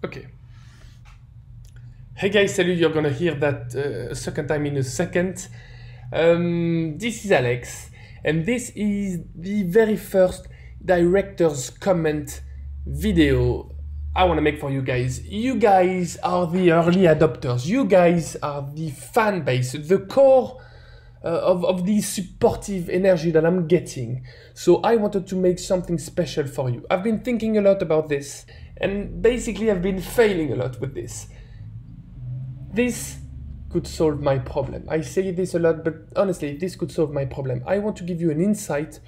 Okay. Hey guys, salut, you're gonna hear that a second time in a second. This is Alex, and this is the very first director's comment video I want to make for you guys. You guys are the early adopters. You guys are the fan base, the core of the supportive energy that I'm getting. So I wanted to make something special for you. I've been thinking a lot about this, and basically I've been failing a lot with this. This could solve my problem. I say this a lot, but honestly, this could solve my problem. I want to give you an insight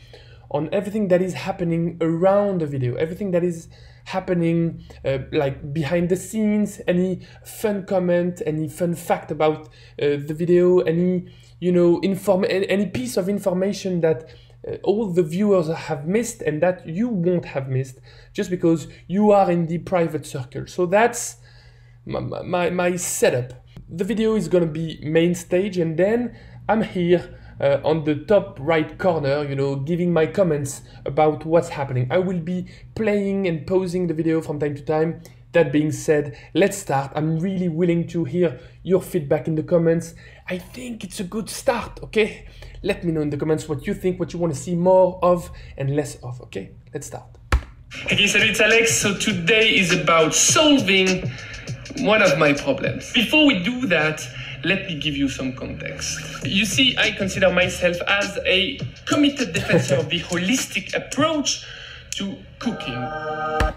on everything that is happening around the video, everything that is happening like behind the scenes, any fun comment, any fun fact about the video, any any piece of information that all the viewers have missed and that you won't have missed just because you are in the private circle. So that's my setup. The video is gonna be main stage, and then I'm here on the top right corner, giving my comments about what's happening. I will be playing and pausing the video from time to time. That being said, let's start. I'm really willing to hear your feedback in the comments. I think it's a good start, okay? Let me know in the comments what you think, what you want to see more of and less of, okay? Let's start. Okay, salut, it's Alex. So today is about solving one of my problems. Before we do that, let me give you some context. You see, I consider myself as a committed defender of the holistic approach to cooking.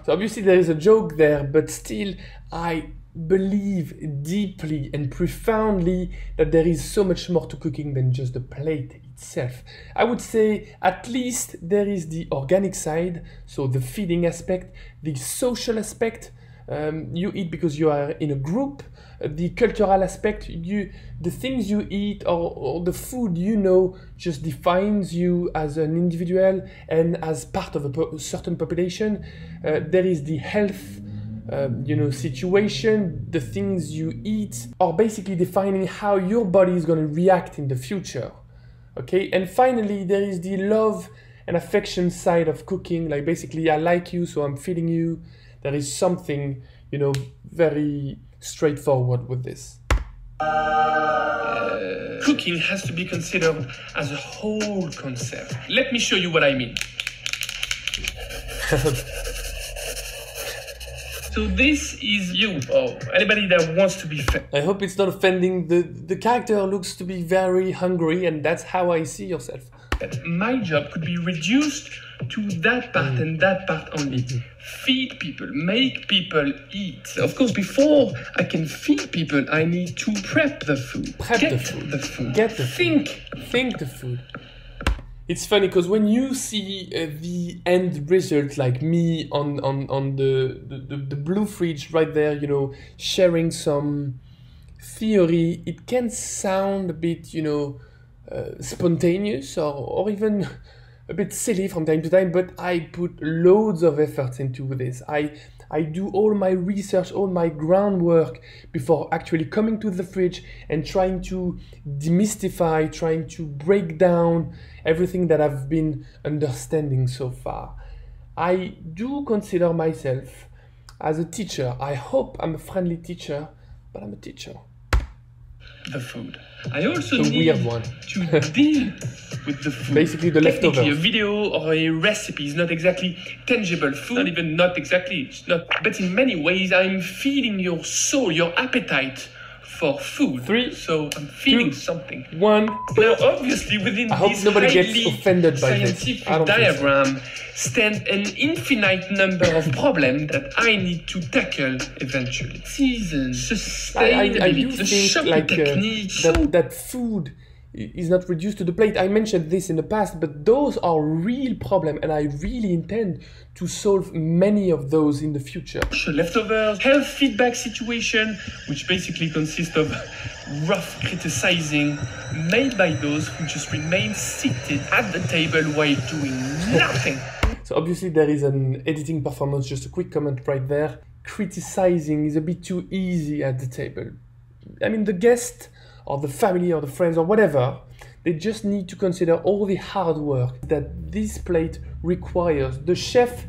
So obviously there is a joke there, but still I believe deeply and profoundly that there is so much more to cooking than just the plate itself. I would say at least there is the organic side, so the feeding aspect, the social aspect. You eat because you are in a group, the cultural aspect, the things you eat or the food just defines you as an individual and as part of a certain population. There is the health situation, the things you eat are basically defining how your body is going to react in the future. Okay, and finally there is the love and affection side of cooking, like basically I like you so I'm feeding you. There is something, very straightforward with this. Cooking has to be considered as a whole concept. Let me show you what I mean. So this is you, or anybody that wants to be fed. I hope it's not offending. The character looks to be very hungry, and that's how I see yourself. My job could be reduced to that part and that part only. Feed people, make people eat. Of course, before I can feed people, I need to prep the food. Get the food. Think the food. It's funny because when you see the end result, like me on the blue fridge right there, sharing some theory, it can sound a bit, spontaneous or even a bit silly from time to time, but I put loads of effort into this. I do all my research, all my groundwork before actually coming to the fridge and trying to demystify, trying to break down everything that I've been understanding so far. I do consider myself as a teacher. I hope I'm a friendly teacher, but I'm a teacher. The food. I also need to deal with the food. Basically the leftovers. A video or a recipe is not exactly tangible food, it's not. But in many ways, I'm feeding your soul, your appetite for food. 3, so I'm feeding something. 1. Now, obviously, within this highly scientific diagram stand an infinite number of problems that I need to tackle eventually. Season, sustainability, I do think like that food is not reduced to the plate. I mentioned this in the past, but those are real problems, and I really intend to solve many of those in the future. Leftovers, health feedback situation, which basically consists of rough criticizing made by those who just remain seated at the table while doing nothing. So obviously there is an editing performance, just a quick comment right there. Criticizing is a bit too easy at the table. I mean, the guest or the family or the friends or whatever, they just need to consider all the hard work that this plate requires. The chef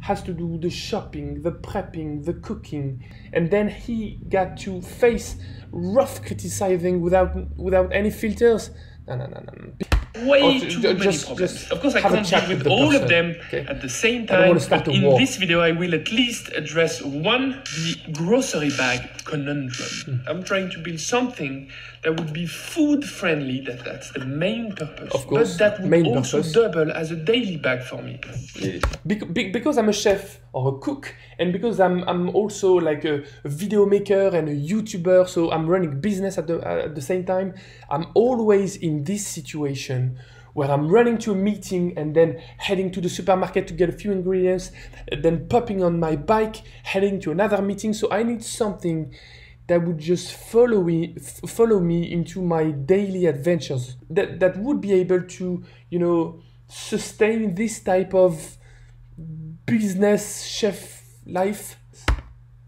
has to do the shopping, the prepping, the cooking, and then he got to face rough criticizing without any filters. No. Way too many problems. Of course, I can't deal with all of them at the same time. But in this video, I will at least address one, the grocery bag conundrum. I'm trying to build something that would be food friendly. That's the main purpose. Of course, but that would also double as a daily bag for me. Because I'm a chef or a cook, and because I'm also like a video maker and a YouTuber, so I'm running business at the same time. I'm always in this situation where I'm running to a meeting and then heading to the supermarket to get a few ingredients, then popping on my bike, heading to another meeting. So I need something that would just follow me into my daily adventures, that would be able to, you know, sustain this type of business chef life.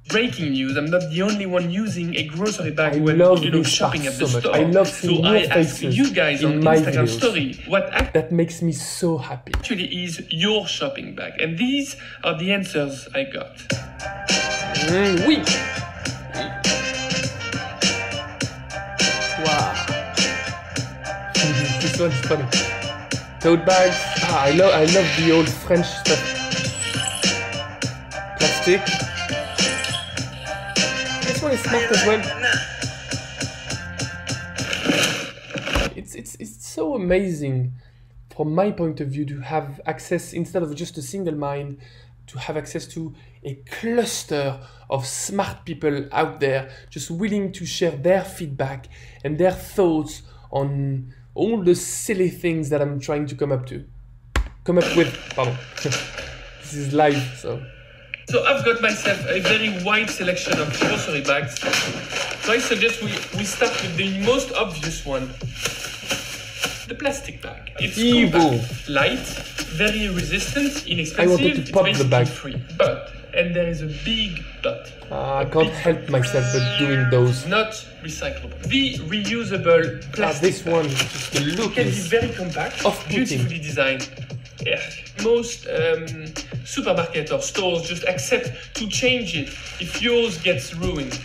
Breaking news, I'm not the only one using a grocery bag when shopping at the store. I love seeing your faces ask you guys in on my Instagram videos. story what that makes me so happy. Actually is your shopping bag, and these are the answers I got. Oui. Wow. This one's funny. Tote bags. I love the old French stuff. Plastic. This one is smart as well. It's so amazing from my point of view to have access, instead of just a single mind, to have access to a cluster of smart people out there just willing to share their feedback and their thoughts on all the silly things that I'm trying to come up with. Pardon. This is live, so. So I've got myself a very wide selection of grocery bags. So I suggest we start with the most obvious one. The plastic bag. It's compact, light, very resistant, inexpensive. I wanted to pop the bag. Free. But, and there is a big but. I can't help myself but doing those. Not recyclable. The reusable plastic this one, just the look can be is very compact, beautifully designed. Yeah. Most supermarket or stores just accept to change it if yours gets ruined.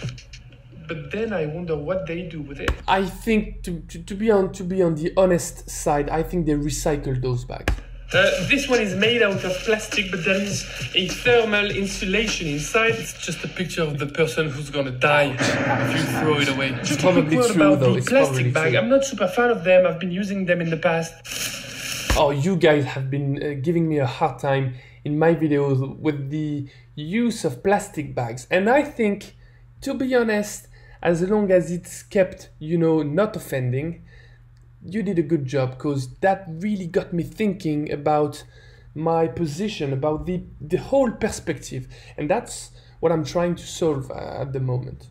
But then I wonder what they do with it. I think to be on the honest side, I think they recycle those bags. This one is made out of plastic, but there is a thermal insulation inside. It's just a picture of the person who's gonna die if you throw it away. Just a quick word about the plastic bag. I'm not super fan of them. I've been using them in the past. Oh, you guys have been giving me a hard time in my videos with the use of plastic bags. And I think, to be honest, as long as it's kept, you know, not offending, you did a good job, because that really got me thinking about my position, about the whole perspective. And that's what I'm trying to solve at the moment.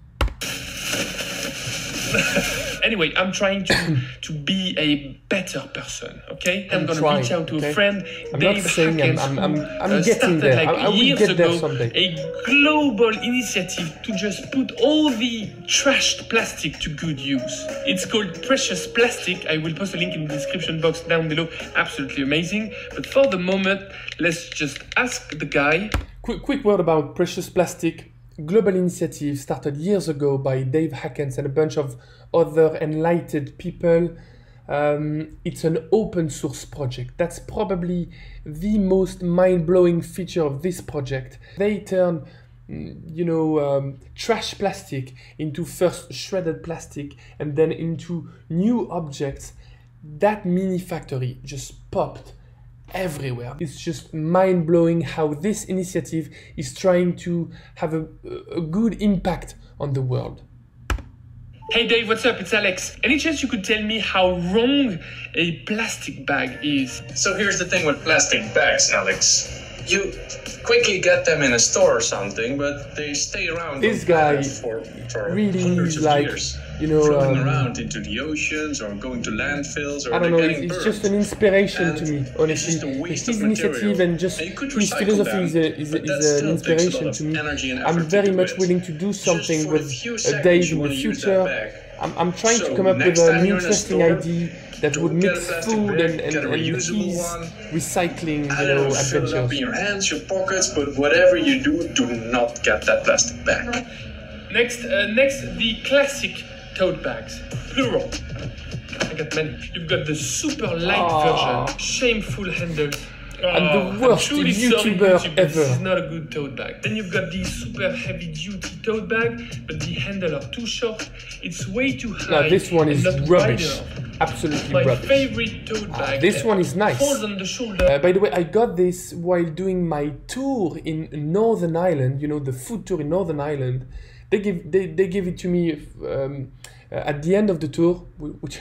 Anyway, I'm trying to be a better person, okay? I'm gonna reach out to a friend, Dave Hackens, I'm getting there. I will get there someday. A global initiative to just put all the trashed plastic to good use. It's called Precious Plastic. I will post a link in the description box down below. Absolutely amazing. But for the moment, let's just ask the guy. Quick word about Precious Plastic. Global initiative started years ago by Dave Hackens and a bunch of other enlightened people. It's an open source project. That's probably the most mind-blowing feature of this project. They turn, trash plastic into first shredded plastic and then into new objects. That mini factory just popped everywhere. It's just mind-blowing how this initiative is trying to have a good impact on the world. Hey Dave, what's up? It's Alex. Any chance you could tell me how wrong a plastic bag is? So here's the thing with plastic bags, Alex. You quickly get them in a store or something, but they stay around. This guy for really hundreds of like, years, floating around into the oceans or going to landfills, or I don't know. It's just an inspiration to me, honestly. His initiative and just his philosophy is an inspiration to me. I'm very much willing to do something with Dave in the future. I'm trying to come up with an interesting idea that would mix food and his recycling, adventures. Up in your hands, your pockets, but whatever you do not get that plastic bag. Next, the classic tote bags, plural. I got many. You've got the super light version, shameful handles. And the worst YouTuber ever. This is not a good tote bag. Then you've got the super heavy duty tote bag, but the handle are too short. It's way too high. No, this one is rubbish. Absolutely rubbish. My favorite tote bag. This one is nice. Falls on the shoulder. By the way, I got this while doing my tour in Northern Ireland. The food tour in Northern Ireland. They give it to me at the end of the tour, which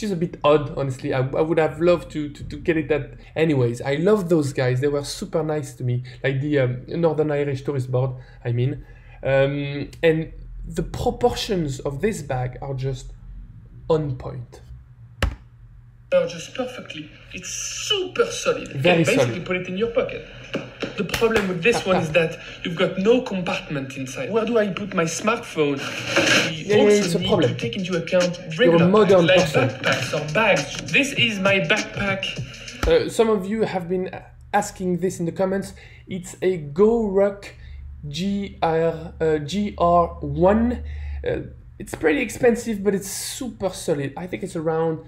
is a bit odd, honestly. I would have loved to get it at... Anyways, I love those guys. They were super nice to me. Like the Northern Irish Tourist Board, I mean. And the proportions of this bag are just on point. They're just perfectly. It's super solid. Very solid. Basically put it in your pocket. The problem with this one is that you've got no compartment inside. Where do I put my smartphone? We also need to take into account regular modern like backpacks or bags. This is my backpack. Some of you have been asking this in the comments. It's a GoRuck GR1. It's pretty expensive, but it's super solid. I think it's around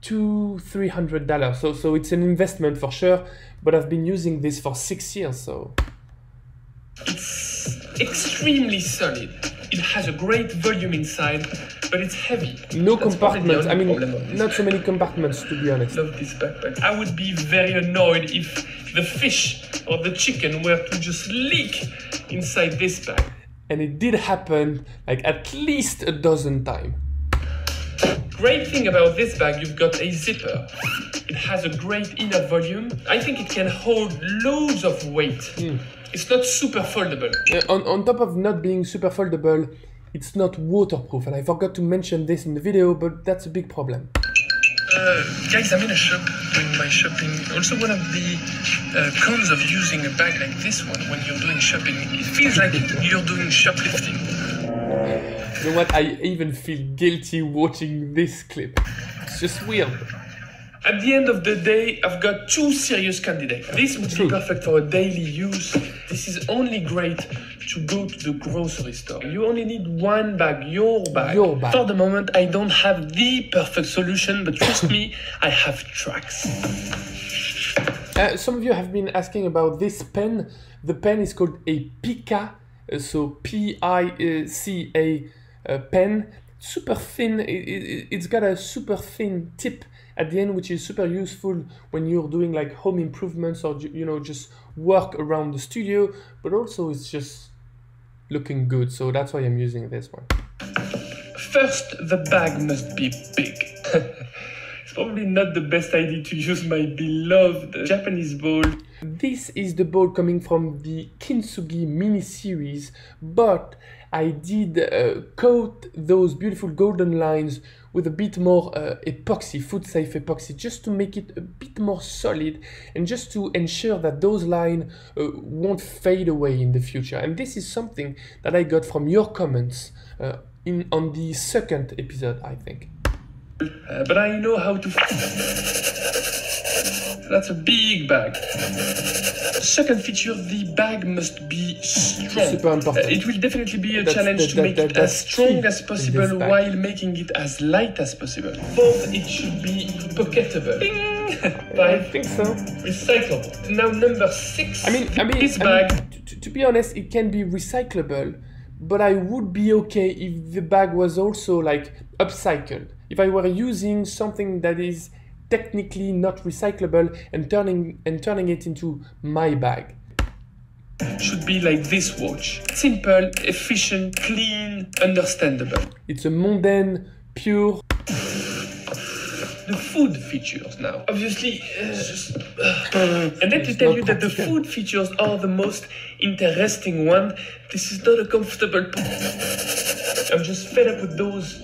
$200-300. So it's an investment for sure. But I've been using this for 6 years, so... It's extremely solid. It has a great volume inside, but it's heavy. No compartments. I mean, not so many compartments, to be honest. I love this backpack. I would be very annoyed if the fish or the chicken were to just leak inside this bag. And it did happen like at least a dozen times. Great thing about this bag, you've got a zipper. It has a great inner volume. I think it can hold loads of weight. It's not super foldable. On top of not being super foldable, it's not waterproof. And I forgot to mention this in the video, but that's a big problem. Guys, I'm in a shop doing my shopping. Also, one of the cons of using a bag like this one when you're doing shopping, it feels like you're doing shoplifting. You know what? I even feel guilty watching this clip. It's just weird. At the end of the day, I've got two serious candidates. This would be perfect for a daily use. This is only great to go to the grocery store. You only need one bag, your bag. For the moment, I don't have the perfect solution, but trust me, I have tracks. Some of you have been asking about this pen. The pen is called a Pica, so P-I-C-A pen. Super thin. It's got a super thin tip at the end, which is super useful when you're doing like home improvements or just work around the studio, but also it's just looking good, so that's why I'm using this one. First, the bag must be big. It's probably not the best idea to use my beloved Japanese bowl. This is the bowl coming from the Kintsugi mini series, but I did coat those beautiful golden lines with a bit more epoxy, food-safe epoxy, just to make it a bit more solid and just to ensure that those lines won't fade away in the future. And this is something that I got from your comments on the second episode, I think. But I know how to... That's a big bag. Second feature, the bag must be strong. Super important. It will definitely be a challenge to make it as strong as possible while making it as light as possible. Fourth, it should be pocketable. I think so. Recyclable. Now number 6. This bag. To be honest, it can be recyclable, but I would be okay if the bag was also like upcycled. If I were using something that is technically not recyclable and turning it into my bag. Should be like this watch. Simple, efficient, clean, understandable. It's a Mondaine, pure. The food features now. Obviously, and let me tell you that the food features are the most interesting one. This is not a comfortable... I'm just fed up with those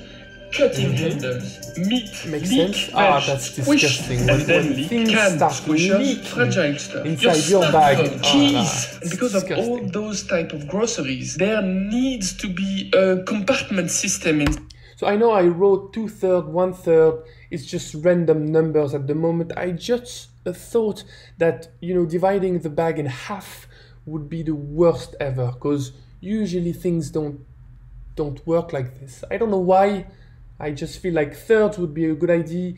cutting handles. Meat, makes leak, sense. That's disgusting. And then leak, can, squishers, fragile stuff. Inside your bag. Keys. And because of all those type of groceries, there needs to be a compartment system in. So I know I wrote 2/3, 1/3. It's just random numbers at the moment. I just thought that, you know, dividing the bag in half would be the worst ever, because usually things don't work like this. I don't know why. I just feel like thirds would be a good idea.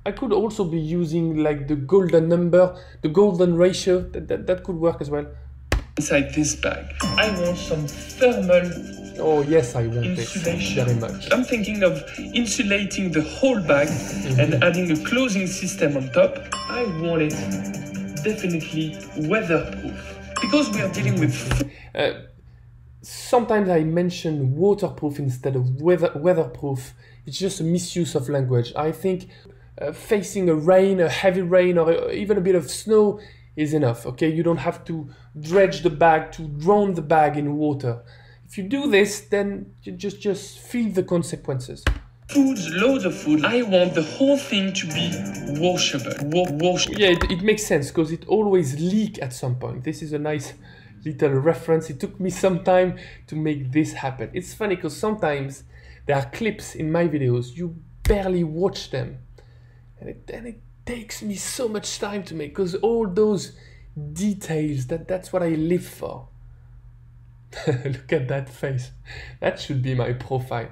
I could also be using like the golden number, the golden ratio. That could work as well. Inside this bag, I want some thermal. Oh yes, I want insulation. Very much. I'm thinking of insulating the whole bag and adding a closing system on top. I want it definitely weatherproof, because we are dealing with. Sometimes I mention waterproof instead of weatherproof. It's just a misuse of language. I think facing a heavy rain, or even a bit of snow is enough, okay? You don't have to dredge the bag, to drown the bag in water. If you do this, then you just feel the consequences. Foods, loads of food. I want the whole thing to be washable. Yeah, it makes sense, because it always leaks at some point. This is a nice little reference. It took me some time to make this happen. It's funny because sometimes there are clips in my videos, you barely watch them. And it takes me so much time to make, because all those details, that's what I live for. Look at that face. That should be my profile.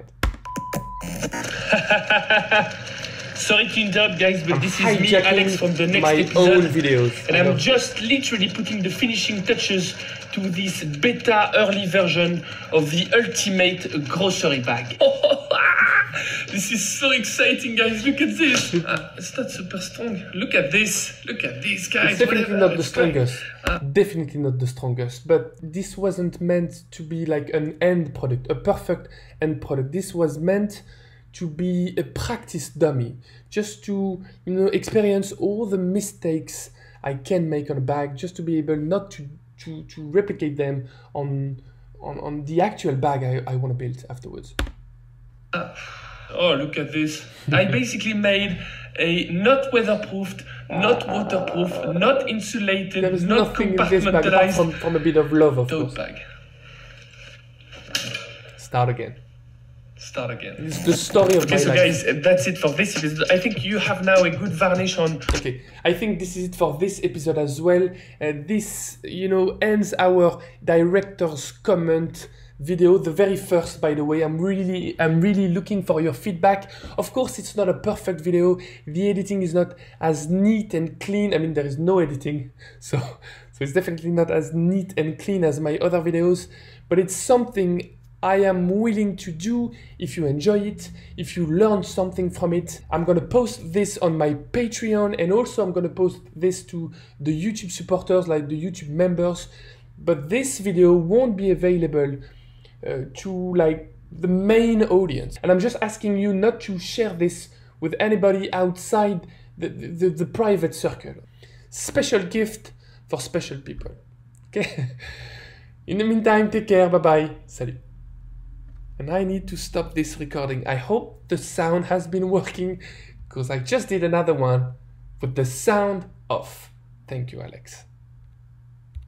Sorry to interrupt, guys, but this is me, Alex, from the next episode. Own videos. And I'm just literally putting the finishing touches to this beta early version of the ultimate grocery bag. This is so exciting, guys. Look at this. It's not super strong. Look at this. Look at these guys. It's definitely not the strongest. Definitely not the strongest. But this wasn't meant to be like an end product, a perfect end product. This was meant to be a practice dummy, just to, you know, experience all the mistakes I can make on a bag, just to be able not to replicate them on the actual bag I want to build afterwards. Oh, look at this. I basically made a not weatherproofed, not waterproof, not insulated, there is not nothing in this bag apart from a bit of love, of tote course. Bag. Start again. Start again. It's the story of my life. Guys, that's it for this episode. I think you have now a good varnish on. Okay, I think this is it for this episode as well. This, you know, ends our director's comment video, the very first, by the way. I'm really looking for your feedback. Of course, it's not a perfect video. The editing is not as neat and clean. I mean, there is no editing, so it's definitely not as neat and clean as my other videos, but it's something I am willing to do if you enjoy it, if you learn something from it. I'm gonna post this on my Patreon, and also I'm gonna post this to the YouTube supporters, like the YouTube members. But this video won't be available to like the main audience. And I'm just asking you not to share this with anybody outside the private circle. Special gift for special people. Okay? In the meantime, take care, bye-bye, salut. And I need to stop this recording. I hope the sound has been working, because I just did another one with the sound off. Thank you, Alex.